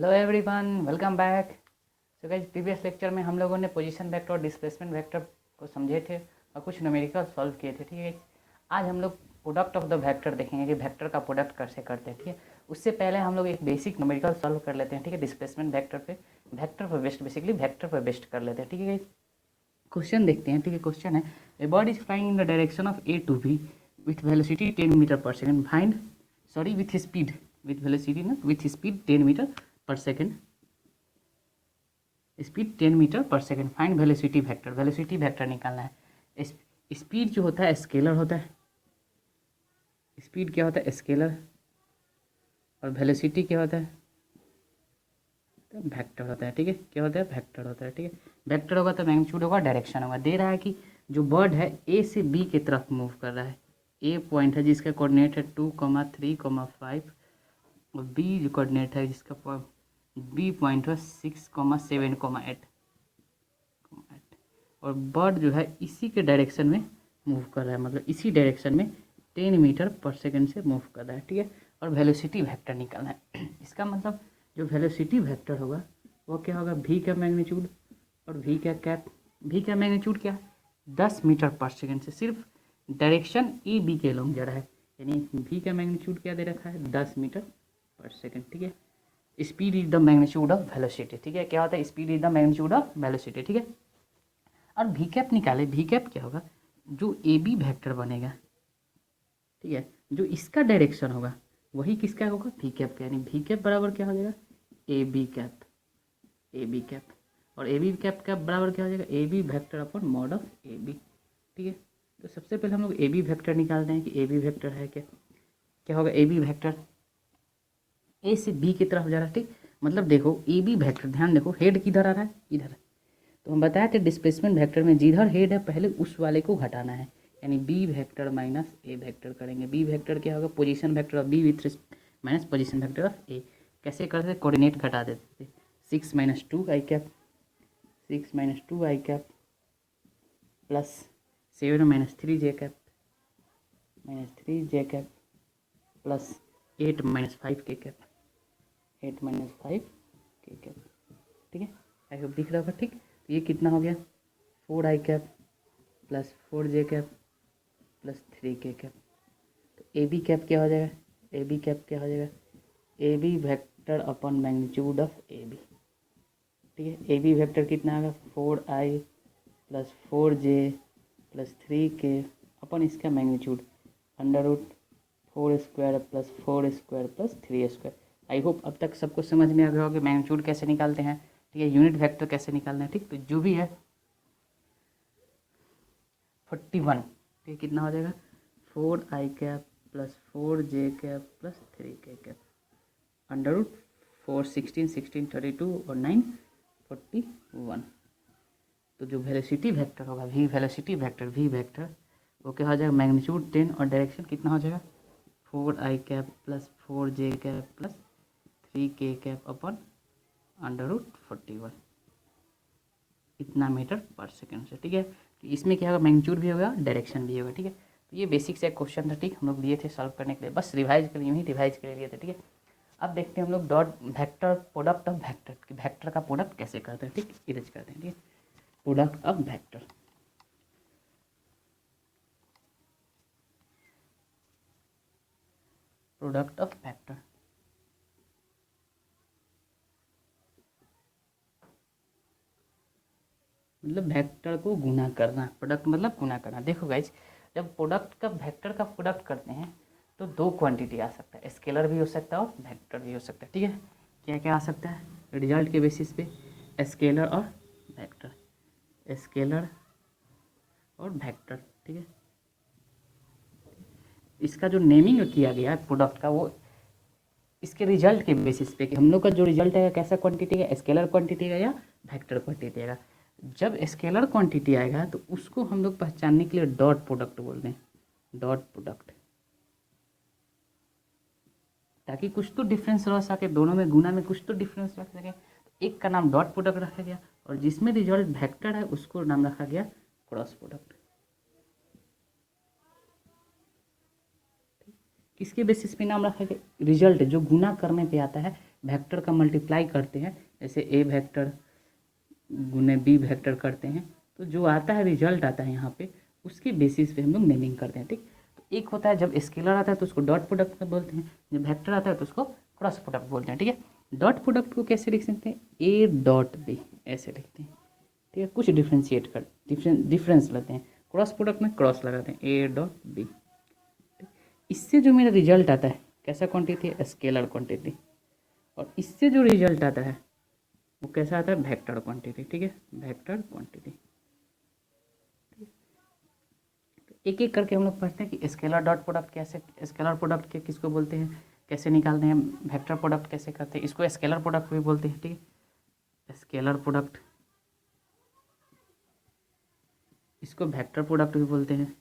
Hello everyone, welcome back. So guys, previous lecture में हम लोगों ने पोजीशन वेक्टर और डिस्प्लेसमेंट वेक्टर को समझे थे और कुछ न्यूमेरिकल सॉल्व किए थे। ठीक है, आज हम लोग प्रोडक्ट ऑफ द वेक्टर देखेंगे कि वेक्टर का प्रोडक्ट कैसे करते हैं। ठीक है, उससे पहले हम लोग एक बेसिक न्यूमेरिकल सॉल्व कर लेते हैं। ठीक है, डिस्प्लेसमेंट वेक्टर पर बेस्ड, बेसिकली वेक्टर पर बेस्ड कर लेते हैं। ठीक है गाइस, क्वेश्चन देखते हैं। ठीक है, क्वेश्चन है a bird is flying in the direction of A to B with velocity 10 metre per second find with speed with velocity ना with speed 10 metre per second, speed 10 metre per second. Find velocity vector, velocity vector निकालना है। Speed जो होता है scalar होता है, speed क्या होता है स्केलर, और वेलोसिटी क्या होता है तो वेक्टर होता है। ठीक है, क्या होता है वेक्टर होता है। ठीक है, वेक्टर होगा तो मैग्नीट्यूड होगा, डायरेक्शन होगा। दे रहा है कि जो बर्ड है ए से बी की तरफ मूव कर रहा है। ए पॉइंट है जिसका कोऑर्डिनेट है 2,3,5 और बी जो कोऑर्डिनेट है जिसका बी पॉइंट है 6,7,8 और बर्ड जो है इसी के डायरेक्शन में मूव कर रहा है, मतलब इसी डायरेक्शन में 10 मीटर पर सेकेंड से मूव कर रहा है। ठीक है, और वेलोसिटी वेक्टर निकालना है। इसका मतलब जो वेलोसिटी वेक्टर होगा वो क्या होगा, भी का मैग्नीट्यूड और भी का कैप। भी का मैग्नीट्यूड क्या 10 मीटर पर सेकेंड से सिर्फ डायरेक्शन ए बी के लॉन्ग जा रहा है, यानी भी का मैग्नीट्यूड क्या दे रखा है 10 मीटर पर सेकेंड। ठीक है, speed is the magnitude of velocity. ठीक है, क्या होता है speed is the magnitude of velocity. ठीक है, और भी कैप निकाले। भी कैप क्या होगा, जो ए बी वेक्टर बनेगा, ठीक है, जो इसका डायरेक्शन होगा वही किसका होगा भी कैप का, यानी भी कैप बराबर क्या हो जाएगा A B cap, A B cap. और ए बी कैप का बराबर क्या हो जाएगा A B vector upon mod of A B. ठीक है, तो सबसे पहले हम लोग ए बी वेक्टर निकालते हैं कि ए बी वेक्टर है क्या। क्या होगा ए बी वेक्टर, ए से बी की तरफ जा रहा है। ठीक, मतलब देखो ए बी वेक्टर, ध्यान देखो हेड किधर आ रहा है इधर। तो हम बताए थे डिस्प्लेसमेंट वेक्टर में जिधर हेड है पहले उस वाले को घटाना है, यानी B vector minus A vector करेंगे। बी वेक्टर क्या होगा position vector of B with minus position vector of A. कैसे करते थे, कोऑर्डिनेट घटा देते थे। 6 - 2 आई कैप, 6 - 2 आई कैप प्लस 7 - 3 जे कैप, -3 जे कैप प्लस 8 - 5 के कैप, 8 - 5 के कैप। ठीक है, आई होप दिख रहा होगा। ठीक, तो ये कितना हो गया 4 आई कैप प्लस 4 जे कैप प्लस 3 के कैप। तो ए बी कैप क्या हो जाएगा, ए बी कैप क्या हो जाएगा A B vector upon magnitude of A B. ठीक है, ए बी वेक्टर कितना होगा 4 आई प्लस 4 जे प्लस 3 के अपॉन इसका magnitude √4 square plus 4 square plus 3 square. I hope अब तक सबको समझ में आ गया होगा मैग्नीट्यूड कैसे निकालते हैं। ठीक है, यूनिट वेक्टर कैसे निकालना है। ठीक, तो जो भी है 41, ठीक कितना हो जाएगा 4 आई कैप प्लस 4 जे कैप प्लस 3 के कैप √4 16 16 32 और 9 41। तो जो वेलोसिटी वेक्टर होगा V velocity vector V vector वो क्या हो जाएगा मैग्नीट्यूड 10 और डायरेक्शन कितना हो जाएगा 4 आई कैप प्लस 4 जे कैप प्लस 3 के कैप अपॉन √41 इतना मीटर पर सेकेंड से। ठीक है, तो इसमें क्या होगा मैग्नीट्यूड भी होगा डायरेक्शन भी होगा। ठीक है, तो ये बेसिक से एक क्वेश्चन था। ठीक, हम लोग लिए थे सॉल्व करने के लिए, बस रिवाइज के लिए यूँ ही रिवाइज के लिए थे। ठीक है, अब देखते हैं हम लोग dot vector product of vector, vector का प्रोडक्ट कैसे करते हैं। ठीक, इरेज करते हैं। ठीक है, product of vector, product of vector मतलब वेक्टर को गुना करना। प्रोडक्ट मतलब गुना करना। देखो गाइज, जब प्रोडक्ट का वेक्टर का प्रोडक्ट करते हैं तो दो क्वांटिटी आ सकता है, स्केलर भी हो सकता है और वेक्टर भी हो सकता है। ठीक है, क्या क्या आ सकता है रिजल्ट के बेसिस पे स्केलर और वेक्टर, स्केलर और वेक्टर। ठीक है, इसका जो नेमिंग किया गया है प्रोडक्ट का वो इसके रिजल्ट के बेसिस पे कि हम लोग का जो रिजल्ट है कैसा क्वांटिटी है स्केलर क्वांटिटी का या वेक्टर क्वांटिटी आएगा। जब स्केलर क्वांटिटी आएगा तो उसको हम लोग पहचानने के लिए डॉट प्रोडक्ट बोलते हैं, डॉट प्रोडक्ट, ताकि कुछ तो डिफरेंस रह सके, दोनों में गुना में कुछ तो डिफरेंस रख सके। एक का नाम डॉट प्रोडक्ट रखा गया और जिसमें रिजल्ट वेक्टर है उसको नाम रखा गया क्रॉस प्रोडक्ट। किसके बेसिस पे नाम रखा गया, रिजल्ट जो गुना करने पे आता है वेक्टर का मल्टीप्लाई करते हैं, जैसे ए वेक्टर गुने बी वेक्टर करते हैं, तो जो आता है रिजल्ट आता है यहाँ पे, उसके बेसिस पे हम लोग नेमिंग करते हैं। ठीक, तो एक होता है जब स्केलर आता है तो उसको डॉट प्रोडक्ट में बोलते हैं, जब वेक्टर आता है तो उसको क्रॉस प्रोडक्ट बोलते हैं। ठीक है, डॉट प्रोडक्ट को कैसे लिख सकते हैं, ए डॉट बी ऐसे लिखते हैं। ठीक है, कुछ डिफ्रेंशिएट कर डिफरेंस लेते हैं, क्रॉस प्रोडक्ट में क्रॉस लगाते हैं, ए डॉट बी। इससे जो मेरा रिजल्ट आता है कैसा क्वांटिटी है, स्केलर क्वांटिटी, और इससे जो रिजल्ट आता है वो कैसा आता है, वेक्टर क्वांटिटी। ठीक है, वेक्टर क्वांटिटी। एक एक करके हम लोग पढ़ते हैं कि स्केलर डॉट प्रोडक्ट कैसे, स्केलर प्रोडक्ट के किसको बोलते हैं, कैसे निकालते हैं, वेक्टर प्रोडक्ट कैसे करते हैं, इसको स्केलर प्रोडक्ट भी बोलते हैं। ठीक है, स्केलर प्रोडक्ट, इसको वेक्टर प्रोडक्ट भी बोलते हैं,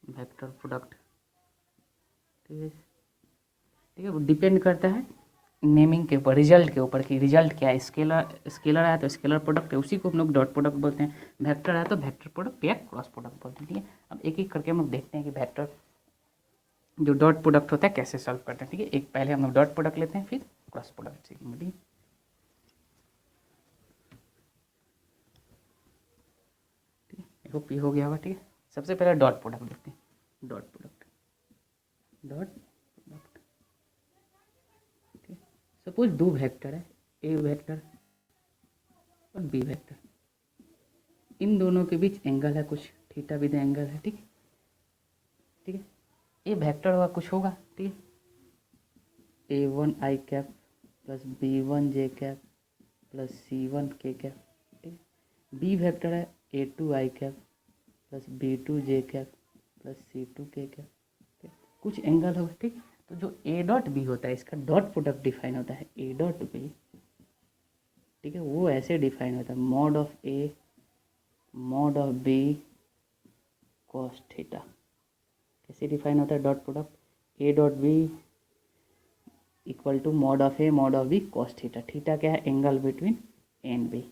वेक्टर प्रोडक्ट। ठीक है, ठीक है, वो डिपेंड करता है नेमिंग के ऊपर, रिजल्ट के ऊपर कि रिजल्ट क्या है। स्केलर आया तो स्केलर प्रोडक्ट है, उसी को हम लोग डॉट प्रोडक्ट बोलते हैं। वेक्टर आया तो वेक्टर प्रोडक्ट या क्रॉस प्रोडक्ट बोलते हैं। ठीक है, अब एक एक करके हम लोग देखते हैं कि वेक्टर जो डॉट प्रोडक्ट होता है कैसे सॉल्व करते हैं। ठीक है, एक पहले हम लोग डॉट प्रोडक्ट लेते हैं, फिर क्रॉस प्रोडक्ट सीखेंगे। ठीक है, आई होप ये हो गया होगा। ठीक है, सबसे पहले डॉट प्रोडक्ट देखते हैं, dot product, dot product. Suppose दो वेक्टर है, ए वेक्टर और बी वेक्टर, इन दोनों के बीच एंगल है कुछ, थीटा विद एंगल है। ठीक है, ठीक है, ए वेक्टर होगा कुछ होगा। ठीक है, A1 आई कैप प्लस B1 जे कैप प्लस C1 के कैप। ठीक है, बी वेक्टर है A2 आई कैप प्लस B2 जे कैप प्लस C2 के कैप। ठीक, कुछ एंगल होगा। ठीक, तो जो ए डॉट बी होता है इसका डॉट प्रोडक्ट डिफाइन होता है, ए डॉट बी। ठीक है, वो ऐसे डिफाइन होता है, mod of A mod of B cos theta. कैसे डिफाइन होता है dot product, A dot B equal to mod of A mod of B cos theta. Theta क्या है, angle between A and B,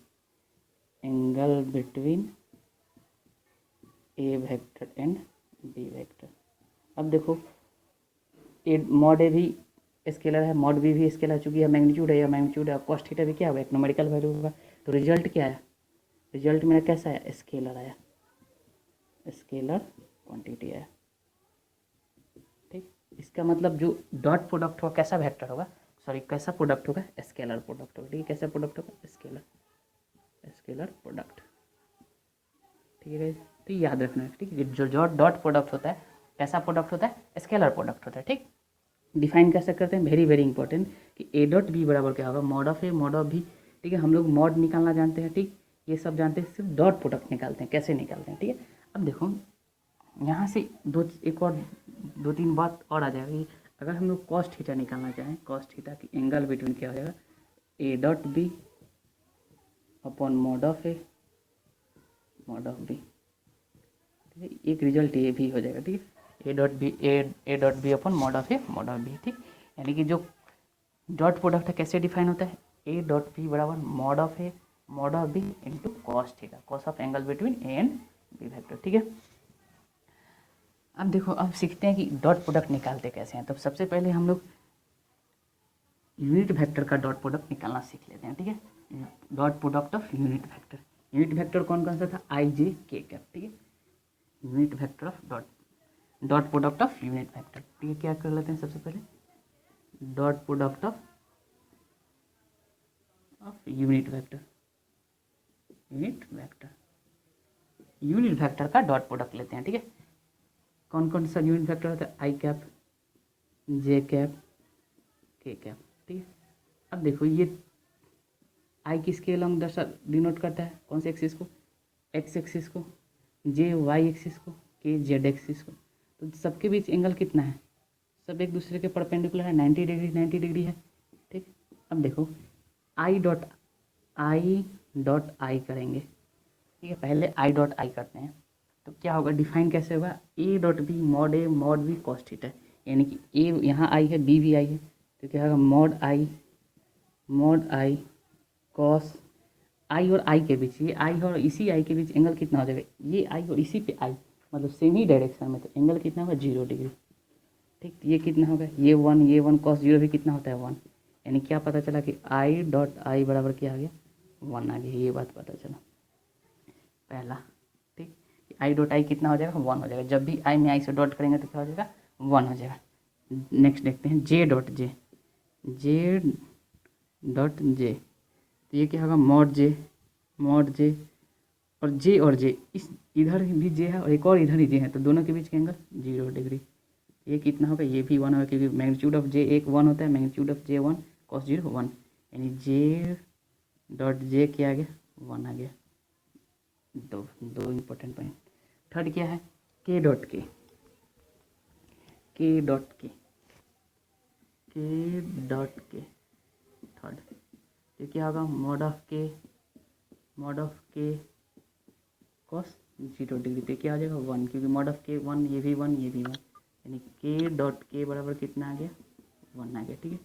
angle between A vector and B vector. अब देखो A mod ए भी scalar है, mod B भी scalar, चूंकि यह magnitude है या मैग्नीट्यूड है, कॉस थीटा भी क्या होगा, एक न्यूमेरिकल वैल्यू होगा। तो रिजल्ट क्या आया, रिजल्ट मेरा कैसा आया, स्केलर आया, स्केलर क्वांटिटी आया। ठीक, इसका मतलब जो डॉट प्रोडक्ट होगा कैसा वेक्टर होगा, सॉरी कैसा प्रोडक्ट होगा, स्केलर प्रोडक्ट होगा। ठीक है, कैसा प्रोडक्ट होगा, स्केलर, स्केलर प्रोडक्ट। ठीक है, तो याद रखना है। ठीक है, जो डॉट प्रोडक्ट होता है कैसा प्रोडक्ट होता है, स्केलर प्रोडक्ट होता है। ठीक, डिफाइन कैसे करते हैं, वेरी वेरी इंपॉर्टेंट, कि ए डॉट बी बराबर क्या होगा, mod of A mod of B. ठीक है, हम लोग मॉड निकालना जानते हैं। ठीक, ये सब जानते हैं, सिर्फ डॉट प्रोडक्ट निकालते हैं, कैसे निकालते हैं। ठीक है, अब देखो यहाँ से एक और दो तीन बात और आ जाएगी। अगर हम लोग कॉस थीटा निकालना चाहें, कॉस थीटा की एंगल बिटवीन क्या हो जाएगा, A dot B upon mod of A mod of B. ठीक है, एक रिजल्ट ये भी हो जाएगा। ठीक है, A dot B upon mod of A mod of B. ठीक, यानी कि जो डॉट प्रोडक्ट है कैसे डिफाइन होता है, ए डॉट बी बराबर mod of A mod of B into cos theta, cos of angle between A and B vector. ठीक है, अब देखो अब सीखते हैं कि डॉट प्रोडक्ट निकालते कैसे हैं। तो सबसे पहले हम लोग यूनिट वेक्टर का डॉट प्रोडक्ट निकालना सीख लेते हैं। ठीक है, dot product of unit vector, unit vector कौन कौन सा था, आई जे के कैप। ठीक है, unit vector of dot product of unit vector. ठीक है, क्या कर लेते हैं सबसे पहले, dot product of unit vector, unit vector का डॉट प्रोडक्ट लेते हैं। ठीक है, कौन कौन सा यूनिट वेक्टर होता है, आई कैप जे कैप के कैप। ठीक है, अब देखो ये आई किसके अलॉन्ग डिनोट करता है, कौन से एक्सिस को, एक्स एक्सिस को, जे वाई एक्सिस को, के जेड एक्सिस को। तो सबके बीच एंगल कितना है, सब एक दूसरे के परपेंडिकुलर है, 90 डिग्री 90 डिग्री है। ठीक, अब देखो आई डॉट आई करेंगे। ठीक है, पहले आई डॉट आई करते हैं तो क्या होगा, डिफाइन कैसे होगा, A dot B mod B cos theta. यानी कि ए यहाँ आई है, बी भी आई है, तो क्या होगा मॉड आई कॉस आई और आई के बीच, ये आई और इसी आई के बीच एंगल कितना हो जाएगा, ये आई और इसी पे आई मतलब सेम ही डायरेक्शन में, तो एंगल कितना होगा 0 डिग्री। ठीक, ये कितना होगा, ये वन कॉस 0 भी कितना होता है 1, यानी क्या पता चला कि आई डॉट आई बराबर क्या आ गया, 1 आ गया। ये बात पता चला पहला, ठीक। आई डॉट आई कितना हो जाएगा, 1 हो जाएगा। जब भी आई में आई से डॉट करेंगे तो क्या हो जाएगा, 1 हो जाएगा। नेक्स्ट देखते हैं J dot J, J dot J, तो ये क्या होगा, मॉड जे, मॉड जे, और जे इस इधर भी जे है और एक और इधर ही जे है, तो दोनों के बीच का एंगल 0 डिग्री। ये कितना होगा, ये भी 1 होगा, क्योंकि मैग्नीट्यूड ऑफ जे एक 1 होता है, मैग्नीट्यूड ऑफ जे 1 cos 0 1, यानी जे डॉट जे क्या आ गया, 1 आ गया। दो इम्पोर्टेंट पॉइंट। थर्ड क्या है, के डॉट के, के डॉट के, के डॉट के थर्ड, तो क्या होगा, मॉड ऑफ के cos 0 डिग्री पे क्या आ जाएगा, 1, क्योंकि मॉड ऑफ के 1, ये भी 1, ये भी 1, यानी के डॉट के बराबर कितना आ गया, 1 आ गया, ठीक है।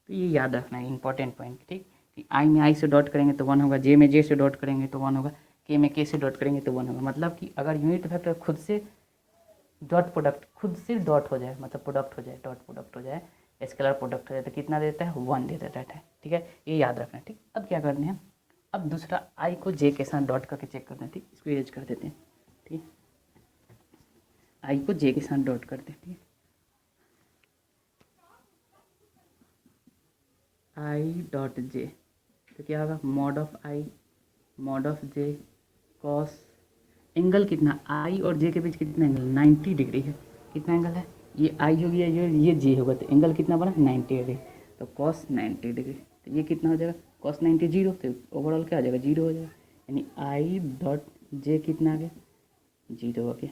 तो ये याद रखना है, इंपॉर्टेंट पॉइंट, ठीक। कि आई में आई से डॉट करेंगे तो 1 होगा, जे में जे से डॉट करेंगे तो 1 होगा, के में के से डॉट करेंगे तो 1 होगा। मतलब कि अगर यूनिट वेक्टर खुद से डॉट प्रोडक्ट खुद से डॉट हो जाए, मतलब प्रोडक्ट हो जाए, डॉट प्रोडक्ट हो जाए, स्केलर प्रोडक्ट हो जाए, तो कितना देता है, 1 दे देता है, ठीक है। ये याद रखना है, ठीक। अब क्या करते हैं, अब दूसरा आई को जे के साथ डॉट करके चेक करते हैं, ठीक। इसको इरेज कर देते हैं, ठीक। आई को जे के साथ डॉट करते हैं, ठीक। आई डॉट जे, तो क्या होगा, mod of J cos, angle कितना, आई और जे के बीच कितना एंगल, 90 डिग्री है। कितना एंगल है, ये आई हो गया, ये जे होगा, तो एंगल कितना बना, 90 डिग्री, तो कॉस 90 डिग्री, तो ये कितना हो जाएगा, कॉस 90 0, तो ओवरऑल क्या हो जाएगा, 0 हो जाएगा, यानी आई डॉट जे कितना आ गया, 0 हो गया।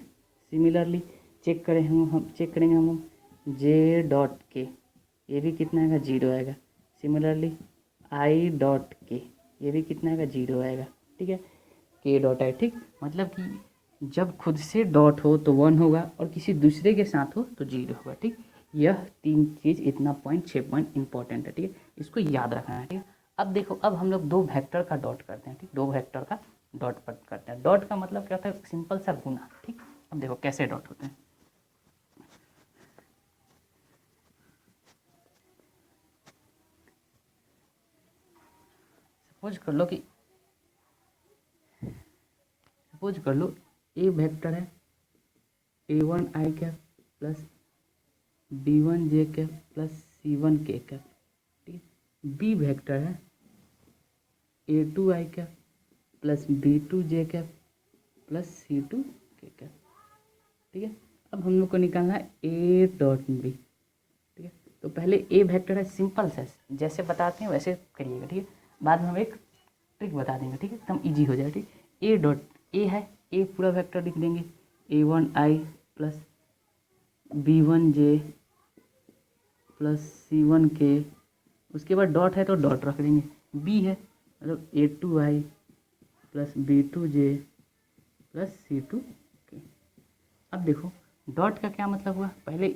सिमिलरली चेक करेंगे हम जे डॉट के, ये भी कितना आएगा, 0 आएगा। सिमिलरली आई डॉट के, ये भी कितना आएगा, 0 आएगा, ठीक है। के डॉट आई, ठीक। मतलब कि जब खुद से डॉट हो तो 1 होगा और किसी दूसरे के साथ हो तो 0 होगा, ठीक। यह 3 चीज़, इतना पॉइंट 6 पॉइंट इंपॉर्टेंट है, ठीक है। इसको याद रखना है, ठीक है। अब देखो, अब हम लोग 2 वेक्टर का डॉट करते हैं, ठीक। 2 वेक्टर का डॉट करते हैं। डॉट का मतलब क्या होता है, सिंपल सा गुना, ठीक। अब देखो कैसे डॉट होते हैं। सपोज कर लो ए वेक्टर है a1 आई कैप प्लस b1 जे कैप प्लस c1 के कैप, ठीक। बी वेक्टर है a2 आई कैप प्लस b2 जे कैप प्लस c2 के कैप, ठीक है। अब हम लोग को निकालना है ए डॉट बी, ठीक है। तो पहले ए वेक्टर है, सिंपल सा, जैसे बताते हैं वैसे करिएगा, ठीक है। बाद में हम एक ट्रिक बता देंगे, ठीक है, एकदम ईजी हो जाएगा, ठीक। ए डॉट ए है, ए पूरा वेक्टर लिख देंगे, a1 आई प्लस b1 जे प्लस c1 के, उसके बाद डॉट है तो डॉट रख देंगे। बी है मतलब a2 आई प्लस b2 जे प्लस c2 के। अब देखो डॉट का क्या मतलब हुआ, पहले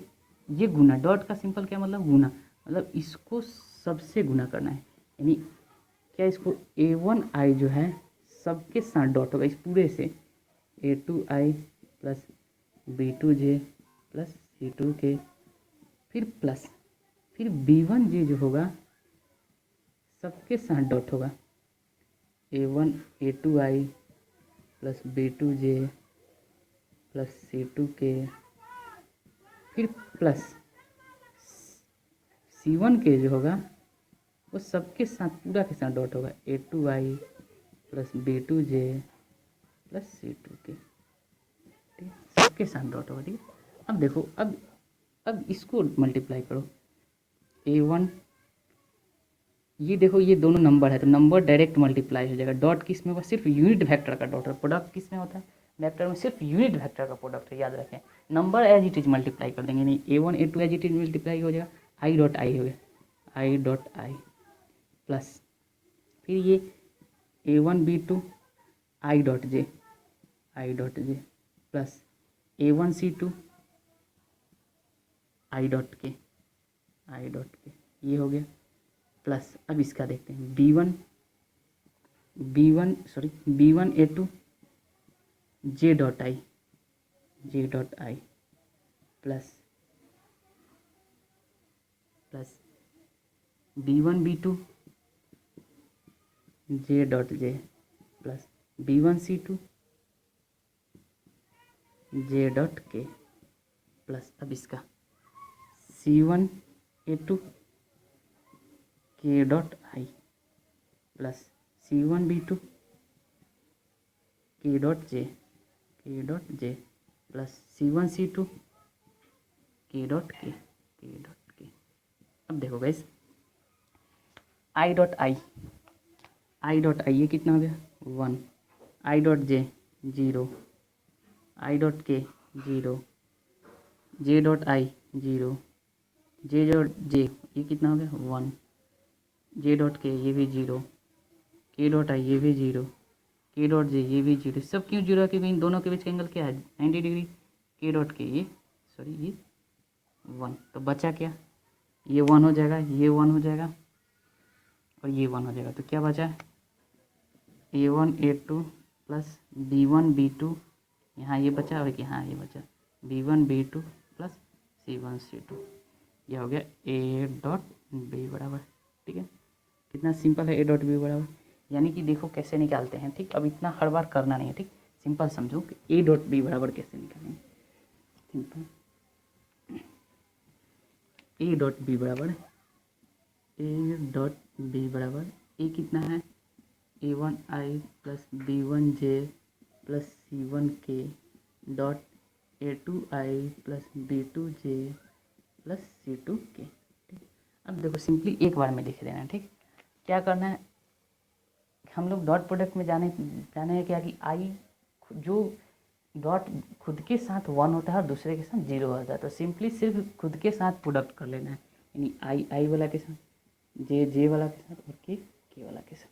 ये गुना, डॉट का सिंपल क्या मतलब, गुना, मतलब इसको सबसे गुना करना है, यानी क्या, इसको a1 आई जो है सबके साथ डॉट होगा, इस पूरे से a2 आई प्लस b2 जे प्लस c2 के, फिर b1 जे जो होगा सबके साथ डॉट होगा, a1 a2 आई प्लस b2 जे प्लस c2 के, फिर प्लस c1 के जो होगा वो सबके साथ पूरा के साथ डॉट होगा, a2 आई प्लस b2 जे प्लस c2 के, ठीक है, सबके साथ डॉट होगा, ठीक है। अब देखो, अब इसको मल्टीप्लाई करो, a1, ये देखो ये दोनों नंबर है तो नंबर डायरेक्ट मल्टीप्लाई हो जाएगा। डॉट किस में होगा, सिर्फ यूनिट वेक्टर का डॉट है। प्रोडक्ट किस में होता है, वेक्टर में सिर्फ यूनिट वेक्टर का प्रोडक्ट है, याद रखें। Number as it is multiply कर देंगे, नहीं a1 a2 as it is multiply हो जाएगा, आई डॉट आई हो गया, आई डॉट आई प्लस फिर ये a1 b2 I dot J plus a1 c2 I dot के ये हो गया, प्लस अब इसका देखते हैं b1 a2 J dot I plus B1 B2 J dot J plus B1 C2 J dot K plus अब इसका C1 A2 K dot I plus C1 B2 K dot J plus C1 C2 K dot K अब देखो guys I dot I ये कितना हो गया 1, I dot J 0, I dot K 0, J dot I 0, J dot J ये कितना हो गया 1, J डॉट K ये भी 0, K डॉट I ये भी 0, K डॉट J ये भी 0। सब क्यों 0 है? क्योंकि इन दोनों के बीच का एंगल क्या है 90 डिग्री। K डॉट K ये 1, तो बचा क्या, ये 1 हो जाएगा, ये 1 हो जाएगा और ये 1 हो जाएगा। तो क्या बचा है A1 A2 plus B1 B2, यहाँ ये बचा और यहाँ ये बचा B1 B2 plus C1 C2, यह हो गया A डॉट B बराबर। ठीक है, कितना सिंपल है A डॉट B बराबर। यानी कि देखो कैसे निकालते हैं। ठीक, अब इतना हर बार करना नहीं है। ठीक, सिंपल समझो कि A डॉट B बराबर कैसे निकालेंगे। सिंपल A डॉट B बराबर A कितना है A1I plus B1J plus C1K dot A2I plus B2J plus C2K। ठीक, अब देखो सिंपली एक बार में लिख देना है। ठीक, क्या करना है, हम लोग डॉट प्रोडक्ट में जाने है क्या कि आई जो डॉट खुद के साथ 1 होता है और दूसरे के साथ 0 होता है, तो सिंपली सिर्फ खुद के साथ प्रोडक्ट कर लेना है। यानी आई वाला के साथ, जे वाला के साथ और के वाला के साथ।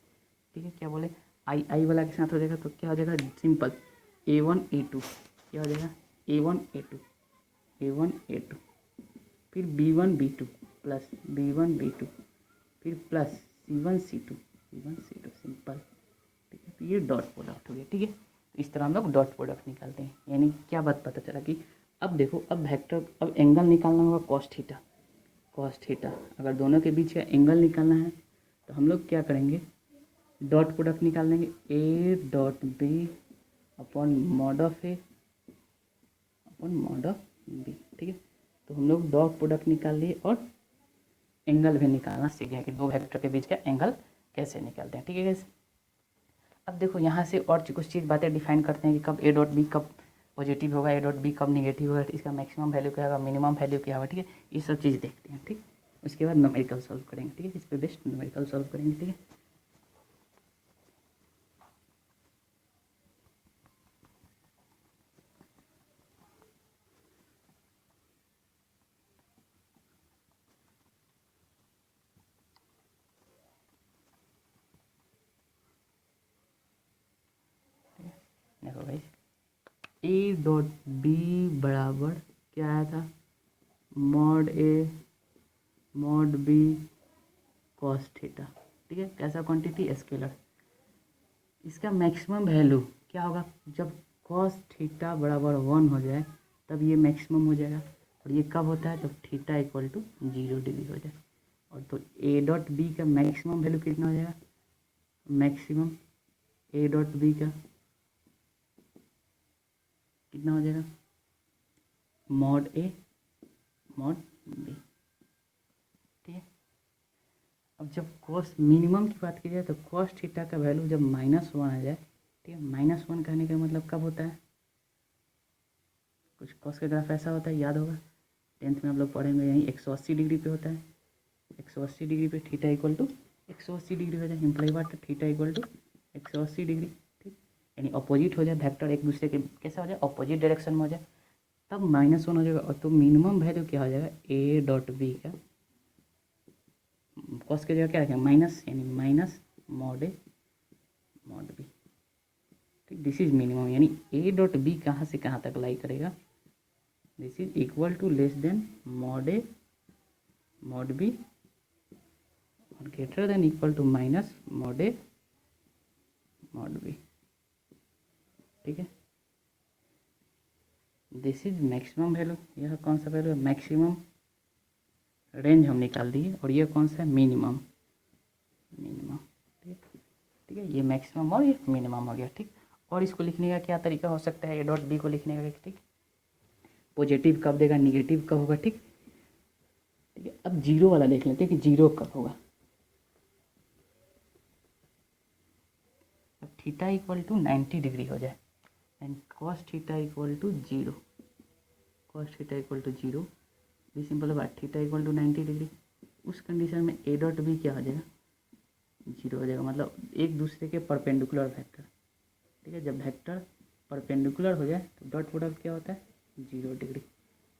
ठीक है, क्या बोले आई वाला के साथ हो जाएगा तो क्या हो जाएगा सिंपल A1 A2 क्या हो जाएगा A1 A2 फिर B1 B2 plus B1 B2 फिर प्लस C1 C2 सिंपल। ठीक है, तो ये डॉट प्रोडक्ट हो गया। ठीक है, तो इस तरह हम लोग डॉट प्रोडक्ट निकालते हैं। यानी क्या बात पता चला कि अब देखो, अब वेक्टर, अब एंगल निकालना होगा कॉस थीटा। अगर दोनों के बीच का एंगल निकालना है तो हम लोग क्या करेंगे, डॉट प्रोडक्ट निकाल लेंगे A dot B upon mod of A upon mod of B। ठीक है, तो हम लोग डॉट प्रोडक्ट निकाल लिए और एंगल भी निकालना सीख गए कि दो वेक्टर के बीच का एंगल कैसे निकालते हैं। ठीक है गाइस, अब देखो यहाँ से और कुछ चीज़ बातें डिफाइन करते हैं कि कब A डॉट B कब पॉजिटिव होगा, A डॉट B कब नेगेटिव होगा, इसका मैक्सिमम वैल्यू क्या होगा, मिनिमम वैल्यू क्या होगा। ठीक है, ये सब चीज़ देखते हैं। ठीक, उसके बाद न्यूमेरिकल सॉल्व करेंगे। ठीक है, इस पर बेस्ट न्यूमेरिकल सॉल्व करेंगे। ठीक है, देखो भाई A डॉट B बराबर क्या आया था, mod A mod B cos theta. ठीक है, कैसा क्वांटिटी स्केलर। इसका मैक्सिमम वैल्यू क्या होगा, जब कॉस थीटा बराबर 1 हो जाए तब ये मैक्सिमम हो जाएगा। और ये कब होता है, जब थीटा इक्वल टू 0 डिग्री हो जाए। और तो A डॉट B का मैक्सिमम वैल्यू कितना हो जाएगा, मैक्सिमम A डॉट B का कितना हो जाएगा, मॉड A मॉड B। ठीक है, अब जब कॉस मिनिमम की बात की जाए तो कॉस थीटा का वैल्यू जब -1 आ जाए। ठीक है, -1 कहने का मतलब कब होता है, कुछ कॉस का ग्राफ ऐसा होता है, याद होगा 10th में आप लोग पढ़ेंगे, यहीं 180 डिग्री पे होता है। 180 डिग्री पे थीटा इक्वल टू 180 डिग्री हो जाए, इम्प्लाई बात थीटा इक्वल टू 180 डिग्री। ठीक, यानी अपोजिट हो जाए, वेक्टर एक दूसरे के कैसा हो जाए, अपोजिट डायरेक्शन में हो जाए, तब -1 हो जाएगा। और तो मिनिमम वैल्यू क्या हो जाएगा, A डॉट B का कॉस की जगह क्या रखेंगे माइनस, यानी minus mod A mod B। ठीक, दिस इज मिनिमम, यानी A डॉट B कहाँ से कहाँ तक लाई करेगा, this is equal to less than mod A mod B और greater than equal to minus mod A mod B। ठीक है, दिस इज मैक्सिमम वैल्यू। यह कौन सा वैल्यू है, मैक्सिमम रेंज हम निकाल दिए, और ये कौन सा है, मिनिमम। ठीक है, ये मैक्सिमम और ये मिनिमम हो गया। ठीक, और इसको लिखने का क्या तरीका हो सकता है, ए डॉट बी को लिखने का। ठीक, पॉजिटिव कब देगा, निगेटिव कब होगा। ठीक है, अब जीरो वाला देख लेते हैं कि जीरो कब होगा। अब थीटा इक्वल टू 90 डिग्री हो जाए and cos theta equal to zero, cos theta equal to zero, भी सिंपल बात, थीटा इक्वल टू 90 डिग्री। उस कंडीशन में ए डॉट बी क्या हो जाएगा, जीरो हो जाएगा, मतलब एक दूसरे के परपेंडिकुलर वेक्टर। ठीक है, जब वेक्टर परपेंडिकुलर हो जाए तो डॉट प्रोडक्ट क्या होता है, 0 डिग्री।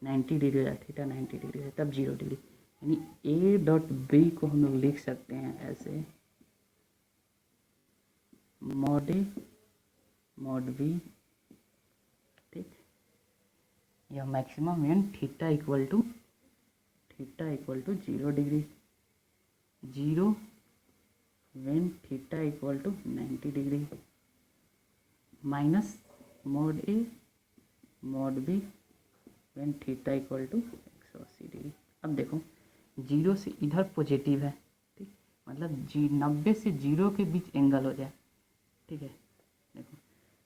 90 डिग्री हो जाए, थीटा 90 डिग्री है तब 0 डिग्री, यानी ए डॉट बी को हम लोग लिख सकते हैं ऐसे, मॉड ए मॉड बी। ठीक, यह maximum when theta equal to 0 degree, 0 when theta equal to 90 degree, minus mod A mod B when theta equal to 180 degree. अब देखो 0 से इधर पॉजिटिव है। ठीक, मतलब 90 से 0 के बीच एंगल हो जाए। ठीक है, देखो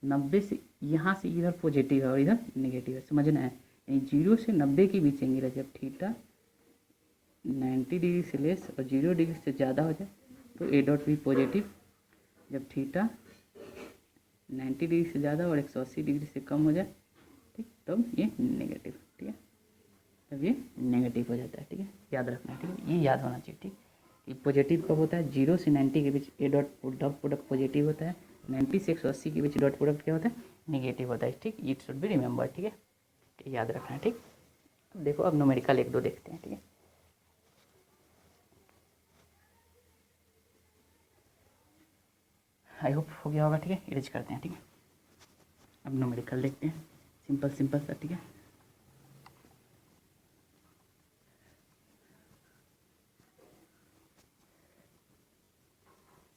90 से यहाँ से इधर पॉजिटिव है और इधर नेगेटिव है, समझना है। यानी 0 से 90 के बीच एंगल है, जब थीटा 90 डिग्री से लेस और 0 डिग्री से ज़्यादा हो जाए तो ए डॉट बी पॉजिटिव, जब थीटा 90 डिग्री से ज़्यादा और 180 डिग्री से कम हो जाए, ठीक, तब ये नेगेटिव। ठीक है, तब ये नेगेटिव हो जाता है। ठीक है, याद रखना है। ठीक है, ये याद होना चाहिए। ठीक, कि पॉजिटिव कब होता है, 0 से 90 के बीच ए डॉट प्रोडक्ट पॉजिटिव होता है, 90 से 180 के बीच डॉट प्रोडक्ट क्या होता है, नेगेटिव होता है। ठीक, इट शुड बी रिमेंबर। ठीक है, याद रखना है। ठीक, अब देखो, अब न्यूमेरिकल 1-2 देखते हैं। ठीक है, आई होप हो गया होगा। ठीक है, इरेज करते हैं। ठीक है, अब न्यूमेरिकल देखते हैं, सिंपल सा। ठीक है,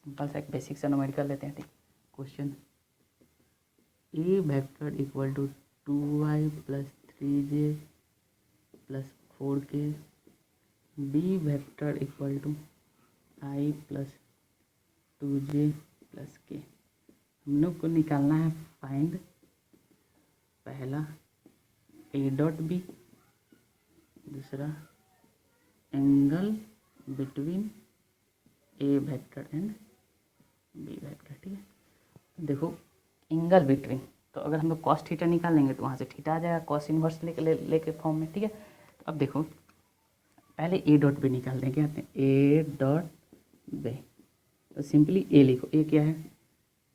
सिंपल सा एक बेसिक सा न्यूमेरिकल लेते हैं। ठीक, question A vector equal to 2y plus 3j plus 4k, B vector equal to i plus 2j plus k। हम लोग को निकालना है फाइंड पहला ए डॉट बी, दूसरा angle between A vector and B vector. ठीक है, देखो एंगल बिटवीन, तो अगर हम लोग कॉस थीटा निकालेंगे तो वहाँ से थीटा आ जाएगा कॉस इन्वर्स लेके फॉर्म में। ठीक है, तो अब देखो पहले ए डॉट बी निकाल दें, क्या कहते हैं, ए डॉट बी, तो सिंपली ए लिखो, ए क्या है,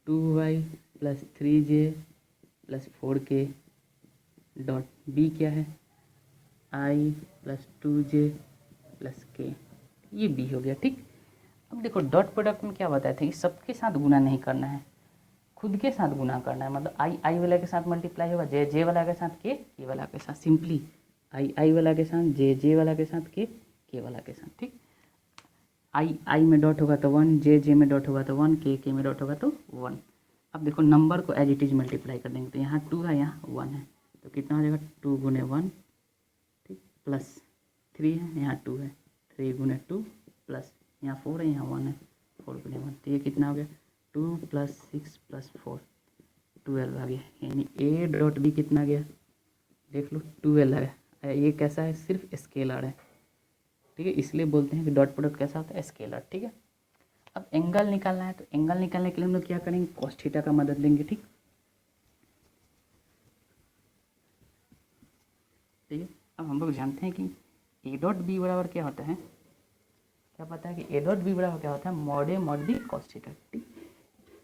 2y plus 3j plus 4k, dot B क्या है, i plus 2j plus k, ये बी हो गया। ठीक, अब देखो डॉट प्रोडक्ट में क्या बताए थे, सबके साथ गुना नहीं करना है, खुद के साथ गुना करना है। मतलब आई वाला के साथ मल्टीप्लाई होगा, जे वाला के साथ के वाला के साथ, सिंपली आई वाला के साथ जे वाला के साथ के वाला के साथ। ठीक, आई में डॉट होगा तो 1, जे में डॉट होगा तो 1, के में डॉट होगा तो 1। अब देखो नंबर को एज इट इज मल्टीप्लाई कर देंगे, तो यहाँ 2 है, यहाँ 1 है, तो कितना हो जाएगा, 2 गुने 1, ठीक, प्लस 3 है, यहाँ 2 है, 3 गुने 2 प्लस यहाँ 4 है, यहाँ 1 है, 4 गुने 1, तो ये कितना हो गया, 2 प्लस 6 प्लस 4, 12 आ गया। यानी ए डॉट बी कितना गया, देख लो 12 है। ये कैसा है, सिर्फ स्केलर है। ठीक है, इसलिए बोलते हैं कि डॉट प्रोडक्ट कैसा होता है, स्केलर। ठीक है, अब एंगल निकालना है, तो एंगल निकालने के लिए हम लोग क्या करेंगे, कॉस थीटा का मदद लेंगे। ठीक, ठीक है, अब हम लोग जानते हैं कि ए डॉट बी बराबर क्या होता है, क्या पता है कि ए डॉट बी बराबर क्या होता है, mod A mod B cos theta. ठीक,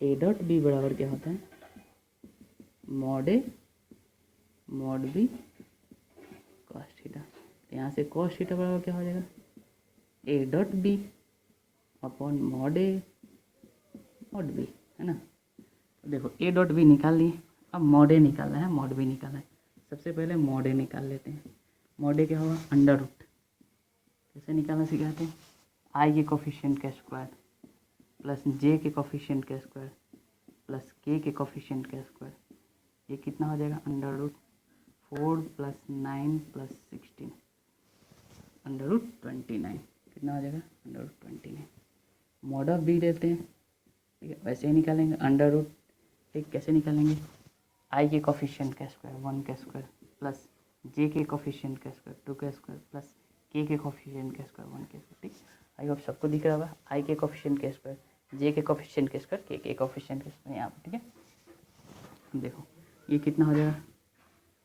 ए डॉट बी बराबर क्या होता है, mod A mod B cos theta. यहाँ से कॉस थीटा बराबर क्या हो जाएगा, A dot B upon mod A mod B, है ना। तो देखो ए डॉट बी निकाल लिए, अब मॉड ए निकालना है, मॉड बी निकालना है। सबसे पहले मॉड ए निकाल लेते हैं। मॉड ए क्या होगा, अंडर रूट, कैसे निकालना सिखाते हैं, आई के कोफिशिएंट का स्क्वायर प्लस जे के कोफिशिएंट का स्क्वायर प्लस के कोफिशिएंट का स्क्वायर, ये कितना हो जाएगा, अंडर रूट 4 प्लस 9 प्लस 16, √29 कितना हो जाएगा √29। मॉड ऑफ बी लेते हैं, ठीक है, वैसे ही निकालेंगे अंडर रूट। ठीक, कैसे निकालेंगे, आई के कोफिशिएंट का स्क्वायर 1 का स्क्वायर प्लस जे के कोफिशिएंट का स्क्वायर 2 का स्क्वायर प्लस के कोफिशिएंट का स्क्वायर 1 का स्क्वायर। ठीक, आई होप सबको दिख रहा होगा, आई के कोफिशिएंट का स्क्वायर, जे के कोफिशिएंट का स्क्वायर, के कोफिशिएंट का स्क्वायर यहाँ पर। ठीक है, देखो ये कितना हो जाएगा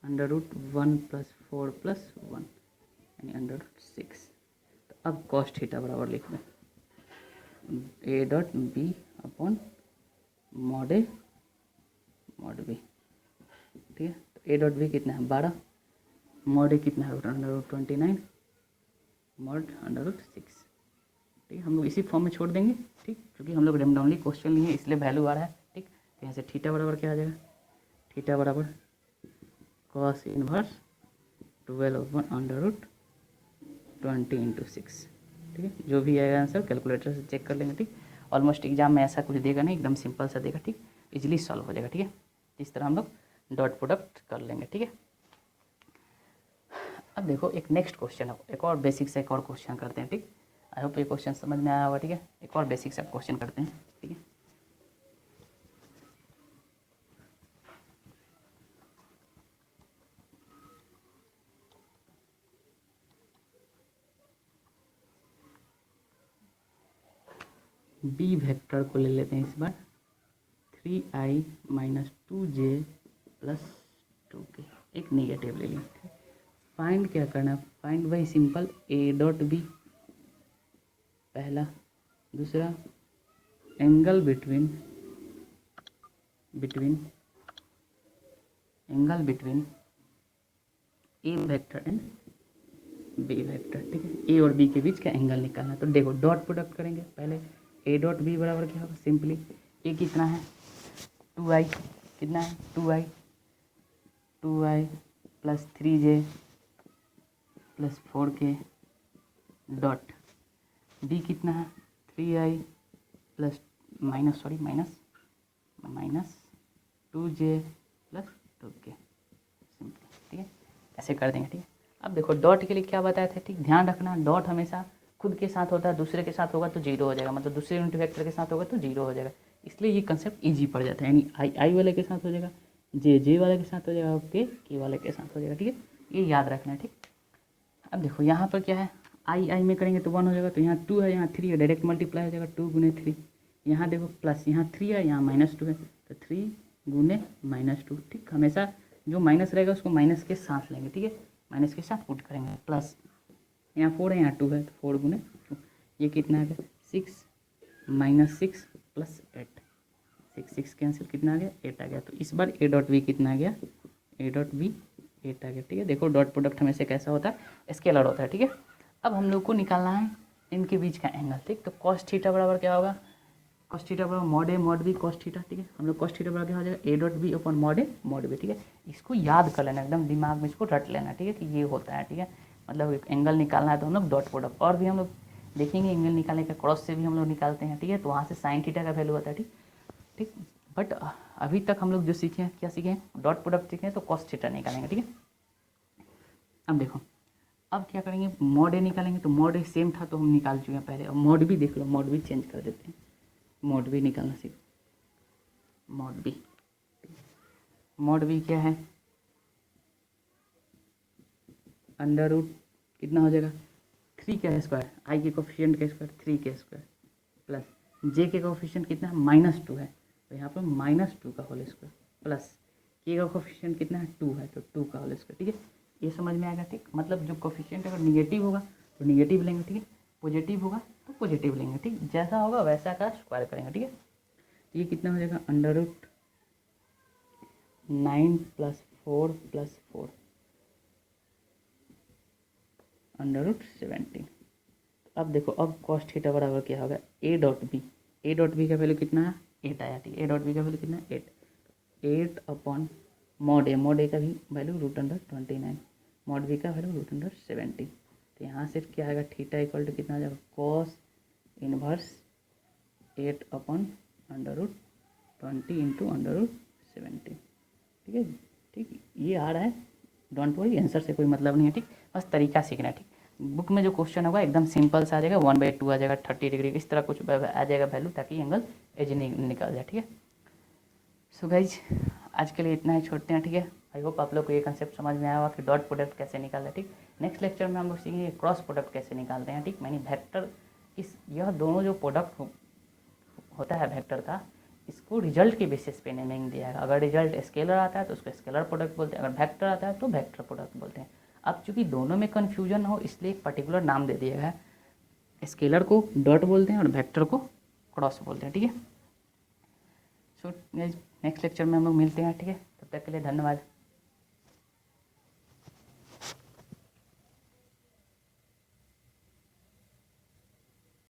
√1 + 4 + 1 यानी √6। तो अब कॉस थीटा बराबर लिख दें A.B upon mod A mod B। ठीक है, तो A.B कितना है 12, मॉड A कितना है √29 मॉड √6। ठीक है, हम लोग इसी फॉर्म में छोड़ देंगे। ठीक, क्योंकि हम लोग रैंडमली क्वेश्चन लिए इसलिए वैल्यू आ रहा है। ठीक, तो यहाँ से थीटा बराबर क्या आ जाएगा, थीटा बराबर cos इनवर्स 12/√20 × 6। ठीक है, जो भी आएगा आंसर कैलकुलेटर से चेक कर लेंगे। ठीक, ऑलमोस्ट एग्जाम में ऐसा कुछ देगा नहीं, एकदम सिंपल सा देगा। ठीक, इजीली सॉल्व हो जाएगा। ठीक है, इस तरह हम लोग डॉट प्रोडक्ट कर लेंगे। ठीक है, अब देखो एक नेक्स्ट क्वेश्चन है, एक और बेसिक से एक और क्वेश्चन करते हैं। ठीक, आई होप ये क्वेश्चन समझ में आया होगा। ठीक है, एक और बेसिक सा क्वेश्चन करते हैं। ठीक है, बी वेक्टर को ले लेते हैं इस बार 3i - 2j + 2k, एक नेगेटिव ले लेंगे। फाइंड क्या करना है, फाइंड वही सिंपल A.B पहला, दूसरा angle between A vector and B vector. ठीक है, ए और बी के बीच का एंगल निकालना है। तो देखो डॉट प्रोडक्ट करेंगे पहले, A.B बराबर क्या होगा, सिंपली ए कितना है 2i, कितना है 2i + 3j + 4k dot B कितना है 3i plus minus 2j + 2k simple. ठीक है, ऐसे कर देंगे। ठीक है, अब देखो डॉट के लिए क्या बताया था। ठीक, ध्यान रखना डॉट हमेशा खुद के साथ होता है, दूसरे के साथ होगा तो जीरो हो जाएगा, मतलब दूसरे यूनिट वेक्टर के साथ होगा तो जीरो हो जाएगा। इसलिए ये कंसेप्ट इजी पड़ जाता है, यानी आई वाले के साथ हो जाएगा, जे वाले के साथ हो जाएगा और के वाले के साथ हो जाएगा। ठीक है, ये याद रखना है। ठीक, अब देखो यहाँ पर क्या है, आई में करेंगे तो 1 हो जाएगा, तो यहाँ 2 है, यहाँ 3 है, डायरेक्ट मल्टीप्लाई हो जाएगा 2 × 3। यहाँ देखो प्लस, यहाँ 3 है, यहाँ -2 है, तो 3 × -2। ठीक, हमेशा जो माइनस रहेगा उसको माइनस के साथ लेंगे। ठीक है, माइनस के साथ पुट करेंगे, प्लस यहाँ 4 है, यहाँ 2 है, तो 4 × 2 ये कितना आ गया 6 - 6 + 8, 6 कैंसिल, कितना आ गया 8 आ गया। तो इस बार A.B कितना आ गया, A.B 8 आ गया। ठीक है, देखो डॉट प्रोडक्ट हमेशा कैसा होता है, स्केलर होता है। ठीक है, अब हम लोग को निकालना है इनके बीच का एंगल। ठीक, तो cos थीटा बराबर क्या होगा, cos थीटा बराबर mod A mod B cos theta. ठीक है, हम लोग cos थीटा बराबर क्या हो जाएगा A.B upon mod A mod B। ठीक है, इसको याद कर लेना, एकदम दिमाग में इसको रट लेना। ठीक है, कि ये होता है। ठीक है, मतलब एक एंगल निकालना है तो हम लोग डॉट प्रोडक्ट, और भी हम लोग देखेंगे एंगल निकालने का क्रॉस से भी हम लोग निकालते हैं। ठीक है, तो वहाँ से साइन थीटा का वैल्यू आता है। ठीक, ठीक, बट अभी तक हम लोग जो सीखे हैं, क्या सीखे हैं, डॉट प्रोडक्ट सीखे हैं, तो cos थीटा निकालेंगे। ठीक है, अब देखो अब क्या करेंगे, मॉड A निकालेंगे, तो मॉड A सेम था तो हम निकाल चुके हैं पहले। अब मॉड B देख लो, मॉड B चेंज कर देते हैं, मॉड B निकालना सीखो। मॉड B क्या है, √ कितना हो जाएगा 3 का स्क्वायर, आई के कोफिशिएंट का स्क्वायर 3 के स्क्वायर प्लस जे के कोफिशिएंट कितना है -2 है, तो यहाँ पर -2 का होल स्क्वायर प्लस के का कोफिशिएंट कितना है 2 है, तो 2 का होल स्क्वायर। ठीक है, ये समझ में आएगा। ठीक, मतलब जो कोफिशिएंट अगर निगेटिव होगा तो निगेटिव लेंगे। ठीक है, पॉजिटिव होगा तो पॉजिटिव लेंगे। ठीक, जैसा होगा वैसा का स्क्वायर करेंगे। ठीक है, तो ये कितना हो जाएगा √9 + 4 + 4 √17। अब देखो अब cos थीटा बराबर क्या होगा A.B का वैल्यू कितना है 8 आया। ठीक है, A.B का वैल्यू कितना है 8 अपॉन मॉड A का भी वैल्यू √29, मॉड B का वैल्यू √17। तो यहाँ से क्या आएगा, थीटा इक्वल टू कितना आ जाएगा cos इनवर्स 8 अपॉन √20 × √17। ठीक है, ठीक, ये आ रहा है, डोंट वरी, आंसर से कोई मतलब नहीं है। ठीक, बस तरीका सीखना है। ठीक, बुक में जो क्वेश्चन होगा एकदम सिंपल सा आ जाएगा, 1/2 आ जाएगा, 30 डिग्री इस तरह कुछ आ जाएगा वैल्यू, ताकि एंगल एज निकल जाए। ठीक है, सो गाइज आज के लिए इतना ही छोड़ते हैं। ठीक है, आई होप आप लोग को ये कंसेप्ट समझ में आया होगा कि डॉट प्रोडक्ट कैसे निकालना है। ठीक, नेक्स्ट लेक्चर में हम लोग सीखेंगे क्रॉस प्रोडक्ट कैसे निकालते हैं। ठीक, मैंने वेक्टर यह दोनों जो प्रोडक्ट होता है वेक्टर का, इसको रिजल्ट के बेसिस पे नेमिंग दिया है। अगर रिजल्ट स्केलर आता है तो उसको स्केलर प्रोडक्ट बोलते हैं, अगर वेक्टर आता है तो वेक्टर प्रोडक्ट बोलते हैं। अब चूंकि दोनों में कन्फ्यूजन हो इसलिए एक पर्टिकुलर नाम दे दिया है, स्केलर को डॉट बोलते हैं और वेक्टर को क्रॉस बोलते हैं। ठीक है, सो नेक्स्ट लेक्चर में हम लोग मिलते हैं। ठीक है, तब तक के लिए धन्यवाद।